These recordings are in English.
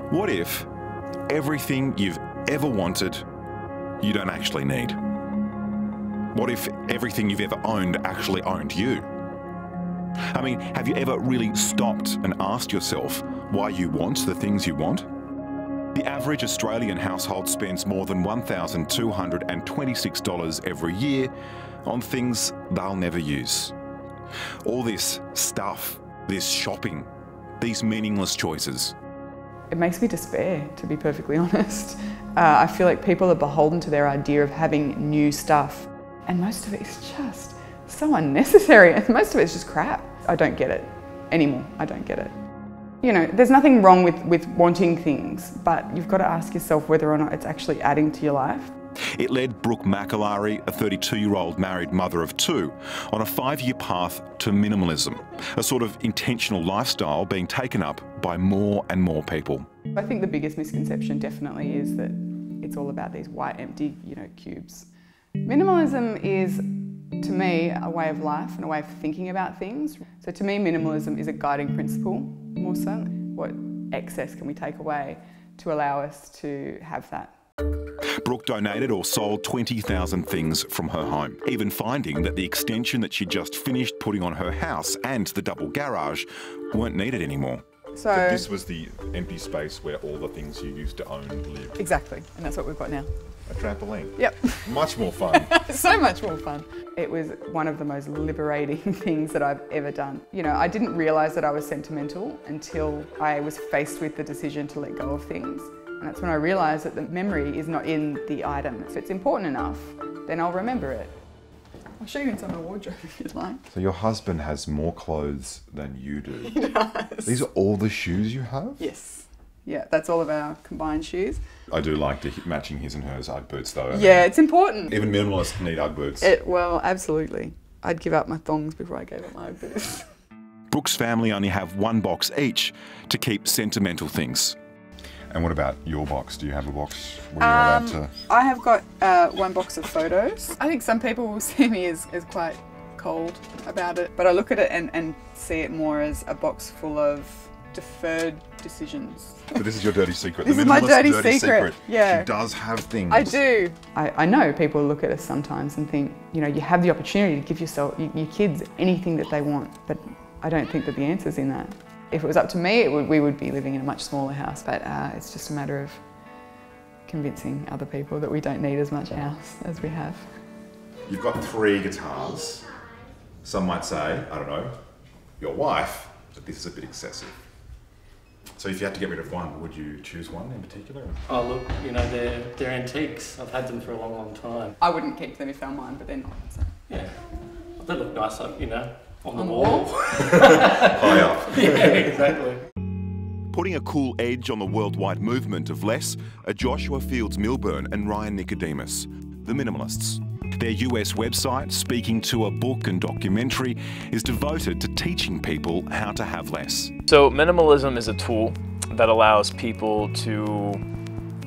What if everything you've ever wanted, you don't actually need? What if everything you've ever owned actually owned you? I mean, have you ever really stopped and asked yourself why you want the things you want? The average Australian household spends more than $1,226 every year on things they'll never use. All this stuff, this shopping, these meaningless choices. It makes me despair, to be perfectly honest. I feel like people are beholden to their idea of having new stuff, and most of it is just so unnecessary, and most of it is just crap. I don't get it anymore. I don't get it. You know, there's nothing wrong with wanting things, but you've got to ask yourself whether or not it's actually adding to your life. It led Brooke McAlary, a 32-year-old married mother of two, on a 5-year path to minimalism, a sort of intentional lifestyle being taken up by more and more people. I think the biggest misconception definitely is that it's all about these white, empty, cubes. Minimalism is, to me, a way of life and a way of thinking about things. So to me, minimalism is a guiding principle, more so. What excess can we take away to allow us to have that? Brooke donated or sold 20,000 things from her home, even finding that the extension that she just finished putting on her house and the double garage weren't needed anymore. So this was the empty space where all the things you used to own lived. Exactly, and that's what we've got now. A trampoline. Yep. Much more fun. So much more fun. It was one of the most liberating things that I've ever done. I didn't realise that I was sentimental until I was faced with the decision to let go of things. And that's when I realised that the memory is not in the item. If it's important enough, then I'll remember it. I'll show you inside my wardrobe if you'd like. So your husband has more clothes than you do. He does. These are all the shoes you have? Yes. Yeah, that's all of our combined shoes. I do like matching his and hers Ugg boots though. Yeah, it's important. Even minimalists need Ugg boots. Well, absolutely. I'd give up my thongs before I gave up my Ugg boots. Brooke's family only have one box each to keep sentimental things. And what about your box? Do you have a box where you're allowed to? I have got one box of photos. I think some people will see me as quite cold about it, but I look at it and see it more as a box full of deferred decisions. So this is your dirty secret. This is my dirty secret. Yeah. She does have things. I do. I know people look at us sometimes and think, you have the opportunity to give your kids anything that they want, but I don't think that the answer's in that. If it was up to me, we would be living in a much smaller house, but it's just a matter of convincing other people that we don't need as much house as we have. You've got 3 guitars. Some might say, I don't know, your wife, that this is a bit excessive. So if you had to get rid of one, would you choose one in particular? Oh look, they're antiques. I've had them for a long, long time. I wouldn't keep them if they're mine, but they're not. So. Yeah, they look nice, on the wall. High up. Yeah, exactly. Putting a cool edge on the worldwide movement of less are Joshua Fields Milburn and Ryan Nicodemus, the Minimalists. Their US website, speaking to a book and documentary, is devoted to teaching people how to have less. So minimalism is a tool that allows people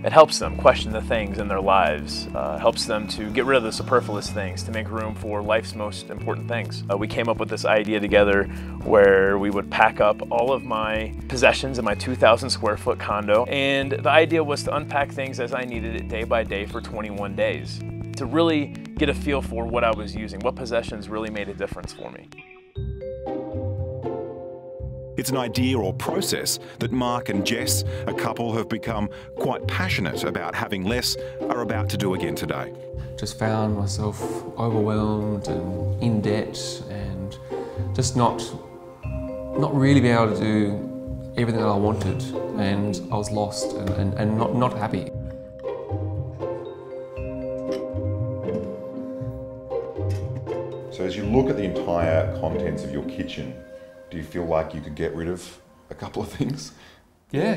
it helps them question the things in their lives, helps them to get rid of the superfluous things, to make room for life's most important things. We came up with this idea together where we would pack up all of my possessions in my 2,000 square foot condo, and the idea was to unpack things as I needed it day by day for 21 days, to really get a feel for what I was using, what possessions really made a difference for me. It's an idea or process that Mark and Jess, a couple who have become quite passionate about having less, are about to do again today. Just found myself overwhelmed and in debt and just not really being able to do everything that I wanted, and I was lost and not happy. So as you look at the entire contents of your kitchen, do you feel like you could get rid of a couple of things? Yeah,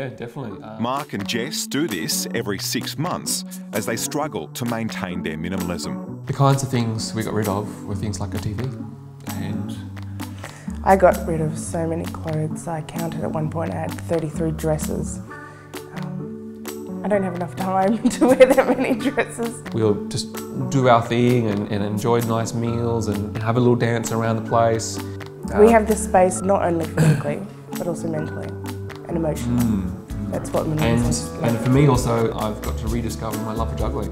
definitely. Mark and Jess do this every 6 months as they struggle to maintain their minimalism. The kinds of things we got rid of were things like a TV, and I got rid of so many clothes. I counted at one point I had 33 dresses. I don't have enough time to wear that many dresses. we'll just do our thing and enjoy nice meals and have a little dance around the place. We have this space not only physically, but also mentally and emotionally. That's what minimalism is. And for me also, I've got to rediscover my love for juggling.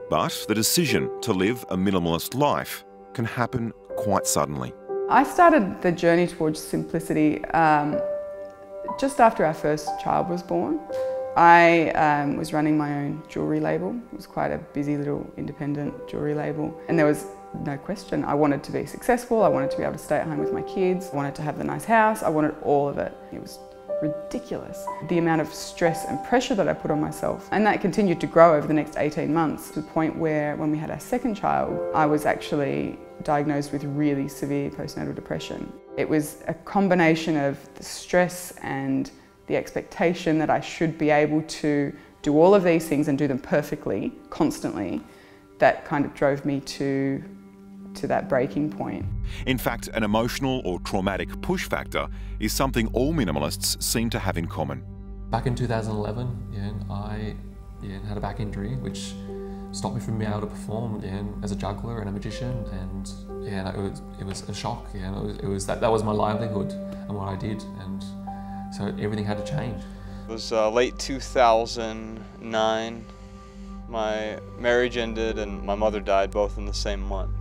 But the decision to live a minimalist life can happen quite suddenly. I started the journey towards simplicity just after our first child was born. I was running my own jewellery label. It was quite a busy little independent jewellery label, and there was no question. I wanted to be successful, I wanted to be able to stay at home with my kids, I wanted to have the nice house, I wanted all of it. It was ridiculous, the amount of stress and pressure that I put on myself. And that continued to grow over the next 18 months to the point where when we had our second child, I was actually diagnosed with really severe postnatal depression. It was a combination of the stress and the expectation that I should be able to do all of these things and do them perfectly, constantly, that kind of drove me to that breaking point. In fact, an emotional or traumatic push factor is something all minimalists seem to have in common. Back in 2011, I had a back injury which stopped me from being able to perform as a juggler and a magician, and it was a shock. That was my livelihood and what I did, and so everything had to change. It was late 2009. My marriage ended and my mother died both in the same month.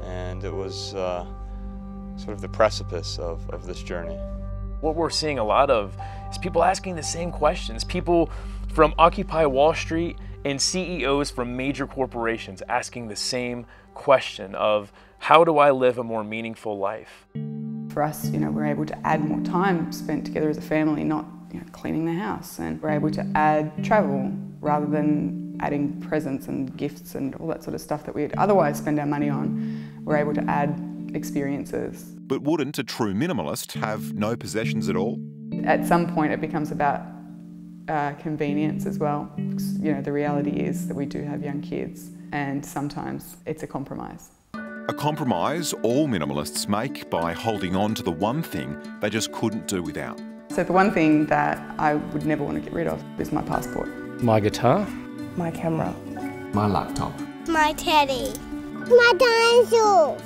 And it was sort of the precipice of this journey. What we're seeing a lot of is people asking the same questions. People from Occupy Wall Street and CEOs from major corporations asking the same question of, how do I live a more meaningful life? For us, we're able to add more time spent together as a family, not cleaning the house, and we're able to add travel rather than adding presents and gifts and all that sort of stuff that we'd otherwise spend our money on. We're able to add experiences. But wouldn't a true minimalist have no possessions at all? At some point it becomes about convenience as well. Because, the reality is that we do have young kids, and sometimes it's a compromise. A compromise all minimalists make by holding on to the one thing they just couldn't do without. So the one thing that I would never want to get rid of is my passport. My guitar. My camera. My laptop. My teddy. My dinosaur.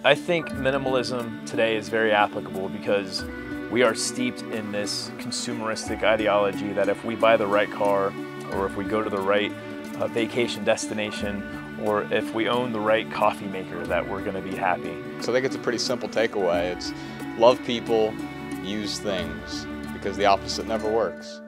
I think minimalism today is very applicable because we are steeped in this consumeristic ideology that if we buy the right car, or if we go to the right vacation destination, or if we own the right coffee maker, that we're going to be happy. So I think it's a pretty simple takeaway. It's love people, use things, because the opposite never works.